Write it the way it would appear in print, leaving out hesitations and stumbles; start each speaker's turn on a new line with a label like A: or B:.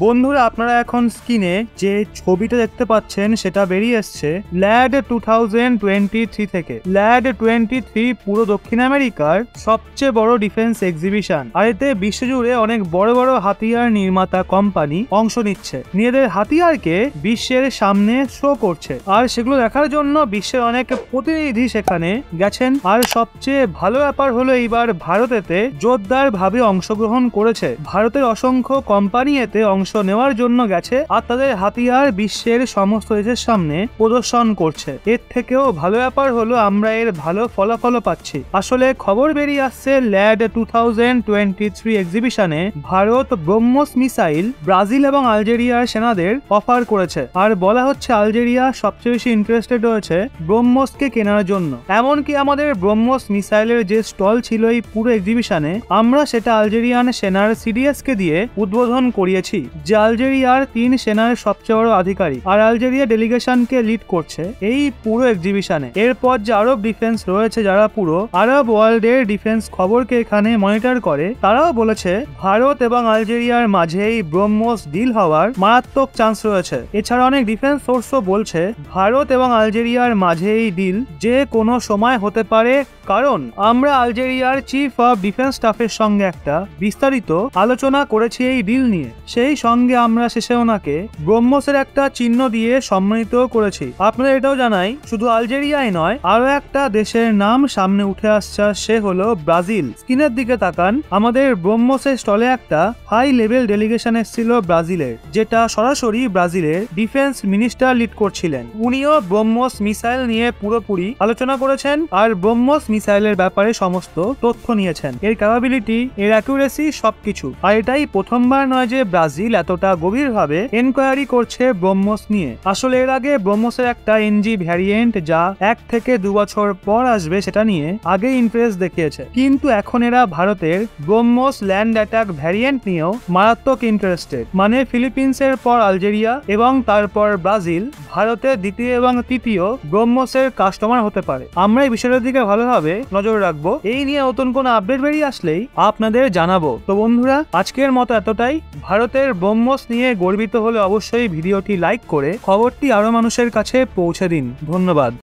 A: বন্ধুরা আপনারা এখন স্ক্রিনে যে ছবিটা দেখতে পাচ্ছেন সেটা বেরিয়ে এসছে ল্যাড 2023 থেকে। ল্যাড 23 পুরো দক্ষিণ আমেরিকার সবচেয়ে বড় ডিফেন্স এক্সিবিশন, আর এতে বিশ্বজুড়ে অনেক বড় বড় হাতিয়ার নির্মাতা কোম্পানি অংশ নিচ্ছে, নিজেদের হাতিয়ারকে বিশ্বের সামনে শো করছে, আর সেগুলো দেখার জন্য বিশ্বের অনেক প্রতিনিধি সেখানে গেছেন। আর সবচেয়ে ভালো ব্যাপার হলো এইবার ভারত এতে জোরদার ভাবে অংশগ্রহণ করেছে। ভারতের অসংখ্য কোম্পানি এতে অংশ নেওয়ার জন্য গেছে আর তাদের হাতিয়ার বিশ্বের সমস্ত দেশের সামনে প্রদর্শন করছে। এর থেকেও ভালো ব্যাপার হলো আমরা এর ভালো ফলাফল পাচ্ছি। আসলে খবর বেরিয়ে আসছে ল্যাড 2023 এক্সিবিশনে ভারত ব্রহ্মোস মিসাইল ব্রাজিল এবং আলজেরিয়ার সেনাদের অফার করেছে, আর বলা হচ্ছে আলজেরিয়া সবচেয়ে বেশি ইন্টারেস্টেড রয়েছে ব্রহ্মোসকে কেনার জন্য। এমনকি আমাদের ব্রহ্মোস মিসাইলের যে স্টল ছিল এই পুরো এক্সিবিশনে, আমরা সেটা আলজেরিয়ান সেনার সিডিএস কে দিয়ে উদ্বোধন করিয়েছি, যে আলজেরিয়ার 3 সেনার সবচেয়ে বড় আধিকারিক, আর আলজেরিয়া ডেলিগেশনকে লিড করছে এই পুরো এক্সিবিশনে। এরপর যে আরব ডিফেন্স রয়েছে, যারা পুরো আরব ওয়ার্ল্ডের ডিফেন্স খবরকে এখানে মনিটর করে, তারাও বলেছে ভারত এবং আলজেরিয়ার মাঝে এই ব্রহ্মোস ডিল হওয়ার মারাত্মক চান্স রয়েছে। এছাড়া অনেক ডিফেন্স সোর্সও বলছে ভারত এবং আলজেরিয়ার মাঝে এই ডিল যে কোনো সময় হতে পারে, কারণ আমরা আলজেরিয়ার চিফ অফ ডিফেন্স স্টাফের সঙ্গে একটা বিস্তারিত আলোচনা করেছি এই ডিল নিয়ে। সেই সঙ্গে আমরা শেষে ওনাকে ব্রহ্মোসের একটা চিহ্ন দিয়ে সম্মানিত করেছি। আপনাদের এটাও জানাই, শুধু আলজেরিয়াই নয়, আরো একটা দেশের নাম সামনে উঠে আসছে, সে হলো ব্রাজিল। স্ক্রিনের দিকে তাকান, আমাদের ব্রহ্মোসের স্টলে একটা হাই লেভেল ডেলিগেশন এসেছিল ব্রাজিলের, যেটা সরাসরি ব্রাজিলের ডিফেন্স মিনিস্টার লিড করছিলেন। উনিও ব্রহ্মোস মিসাইল নিয়ে পুরোপুরি আলোচনা করেছেন আর ব্রহ্মোস মিসাইলের ব্যাপারে সমস্ত তথ্য নিয়েছেন, এর ক্যাপাবিলিটি, এর অ্যাকুরেসি, সবকিছু। আর এটাই প্রথমবার নয় যে ব্রাজিল এতটা গভীরভাবে এনকোয়ারি করছে ব্রহ্মোস নিয়ে। আসলে এর আগে ব্রহ্মোসের একটা এনজি ভ্যারিয়েন্ট যা 1 থেকে 2 বছর পর আসবে সেটা নিয়ে আগে ইন্টারেস্ট দেখিয়েছে, কিন্তু এখন এরা ভারতের ব্রহ্মোস ল্যান্ড অ্যাটাক ভ্যারিয়েন্ট নিয়েও মারাত্মক ইন্টারেস্টেড। মানে ফিলিপিন্সের পর আলজেরিয়া এবং তারপর ব্রাজিল ভারতের দ্বিতীয় এবং তৃতীয় ব্রহ্মোসের কাস্টমার হতে পারে। আমরা এই বিষয়টার দিকে ভালোভাবে নজর রাখবো, এই নিয়ে নতুন কোনো আপডেট বেরিয়ে আসলেই আপনাদের জানাবো। তো বন্ধুরা আজকের মতো এতটাই। ভারতের ব্রহ্মোস নিয়ে গর্বিত হলে অবশ্যই ভিডিওটি লাইক করে খবরটি আরো মানুষের কাছে পৌঁছে দিন। ধন্যবাদ।